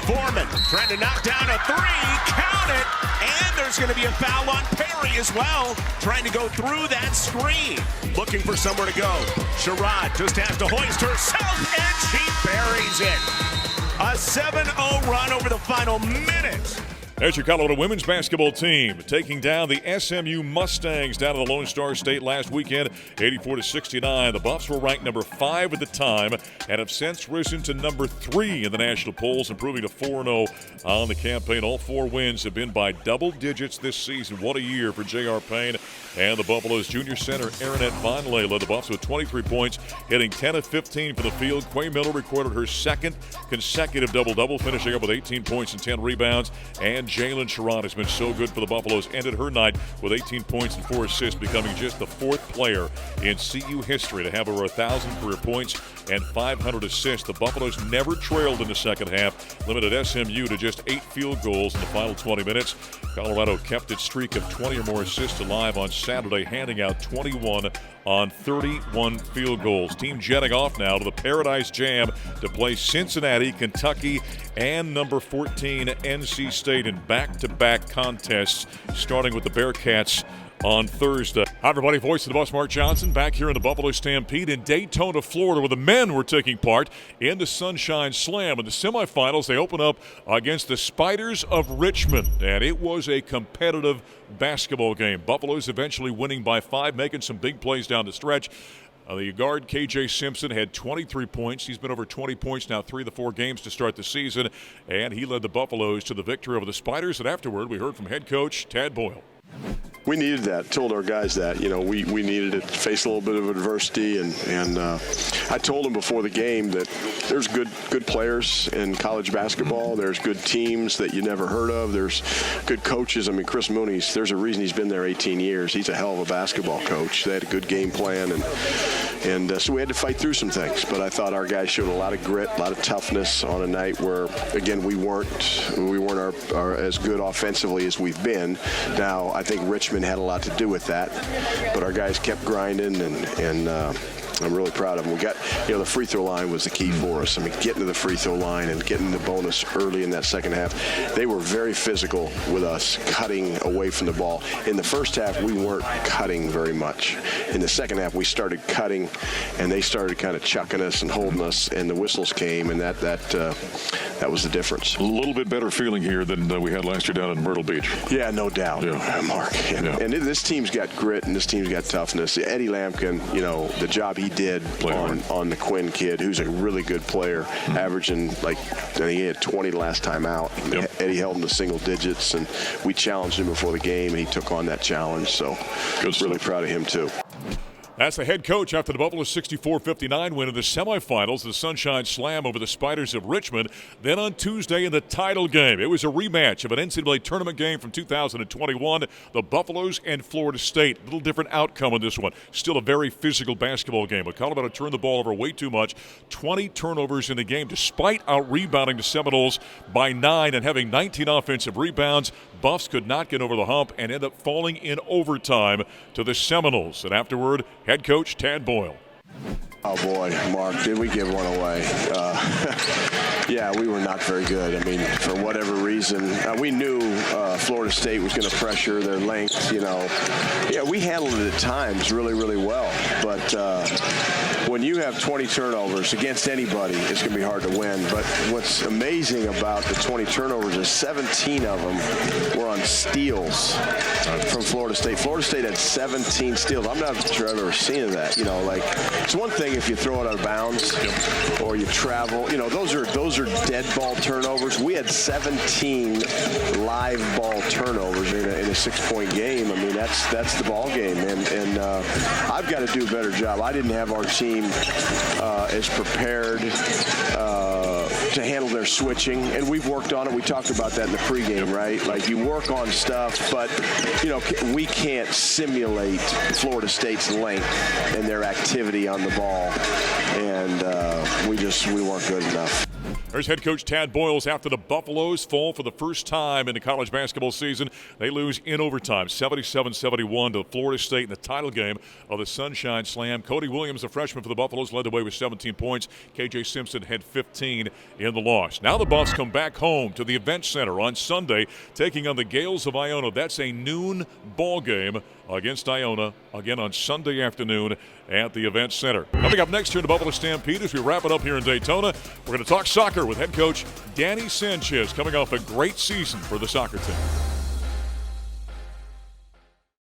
Foreman trying to knock down a three, count it, and there's going to be a foul on Perry as well, trying to go through that screen, looking for somewhere to go. Sherrod just has to hoist herself, and she buries it. A 7-0 run over the final minute. There's your Colorado women's basketball team taking down the SMU Mustangs down in the Lone Star State last weekend, 84-69. The Buffs were ranked number 5 at the time and have since risen to number 3 in the national polls, improving to 4-0 on the campaign. All 4 wins have been by double digits this season. What a year for J.R. Payne and the Buffaloes. Junior center Aaronette Vonleh led the Buffs with 23 points, hitting 10 of 15 for the field. Quay Miller recorded her second consecutive double-double, finishing up with 18 points and 10 rebounds. And Jalen Sherrod has been so good for the Buffaloes. Ended her night with 18 points and 4 assists, becoming just the 4th player in CU history to have over 1,000 career points and 500 assists. The Buffaloes never trailed in the second half, limited SMU to just 8 field goals in the final 20 minutes. Colorado kept its streak of 20 or more assists alive on Saturday, handing out 21 on 31 field goals. Team jetting off now to the Paradise Jam to play Cincinnati, Kentucky, and number 14 NC State in back-to-back contests, starting with the Bearcats on Thursday. Hi, everybody. Voice of the Buffs, Mark Johnson, back here in the Buffalo Stampede in Daytona, Florida, where the men were taking part in the Sunshine Slam. In the semifinals, they open up against the Spiders of Richmond, and it was a competitive basketball game. Buffaloes eventually winning by 5, making some big plays down the stretch. The guard, K.J. Simpson, had 23 points. He's been over 20 points now 3 of the 4 games to start the season, and he led the Buffaloes to the victory over the Spiders. And afterward, we heard from head coach Tad Boyle. We needed that, told our guys that, we needed to face a little bit of adversity, and I told them before the game that there's good players in college basketball. There's good teams that you never heard of. There's good coaches. I mean, Chris Mooney's, there's a reason he's been there 18 years. He's a hell of a basketball coach. They had a good game plan, and so we had to fight through some things. But I thought our guys showed a lot of grit, a lot of toughness on a night where, again, we weren't as good offensively as we've been. Now, I think Richmond had a lot to do with that, but our guys kept grinding, and I'm really proud of them. We got, the free throw line was the key for us. I mean, getting to the free throw line and getting the bonus early in that second half. They were very physical with us, cutting away from the ball. In the first half, we weren't cutting very much. In the second half, we started cutting, and they started kind of chucking us and holding us, and the whistles came, and that was the difference. A little bit better feeling here than we had last year down in Myrtle Beach. Yeah, no doubt, Mark. And this team's got grit, and this team's got toughness. Eddie Lampkin, the job he did on the Quinn kid, who's a really good player, averaging I think he had 20 the last time out. Yep. Eddie held him to single digits, and we challenged him before the game, and he took on that challenge. So really proud of him too. That's the head coach after the Buffalo's 64-59 win in the semifinals, the Sunshine Slam over the Spiders of Richmond. Then on Tuesday in the title game, it was a rematch of an NCAA tournament game from 2021, the Buffaloes and Florida State. A little different outcome in this one. Still a very physical basketball game, but Colorado turned the ball over way too much. 20 turnovers in the game, despite out-rebounding the Seminoles by 9 and having 19 offensive rebounds. Buffs could not get over the hump and end up falling in overtime to the Seminoles. And afterward, head coach Tad Boyle. Oh, boy, Mark, did we give one away? Yeah, we were not very good. I mean, for whatever reason, we knew Florida State was going to pressure their length, Yeah, we handled it at times really, really well. But when you have 20 turnovers against anybody, it's going to be hard to win. But what's amazing about the 20 turnovers is 17 of them were on steals from Florida State. Florida State had 17 steals. I'm not sure I've ever seen that. It's one thing if you throw it out of bounds or you travel. Those are dead ball turnovers. We had 17 live ball turnovers in a 6-point game. I mean, that's the ball game, and I've got to do a better job. I didn't have our team as prepared to handle their switching, and we've worked on it. We talked about that in the pregame, right? Like, you work on stuff, but we can't simulate Florida State's length and their activity on the ball, and we weren't good enough. There's head coach Tad Boyles after the Buffaloes fall for the first time in the college basketball season. They lose in overtime, 77-71 to Florida State in the title game of the Sunshine Slam. Cody Williams, a freshman for the Buffaloes, led the way with 17 points. KJ Simpson had 15 in the loss. Now the Buffs come back home to the Event Center on Sunday, taking on the Gales of Iona. That's a noon ball game against Iona, again on Sunday afternoon at the Event Center. Coming up next here in the Buffalo Stampede as we wrap it up here in Daytona, we're going to talk soccer with head coach Danny Sanchez, coming off a great season for the soccer team.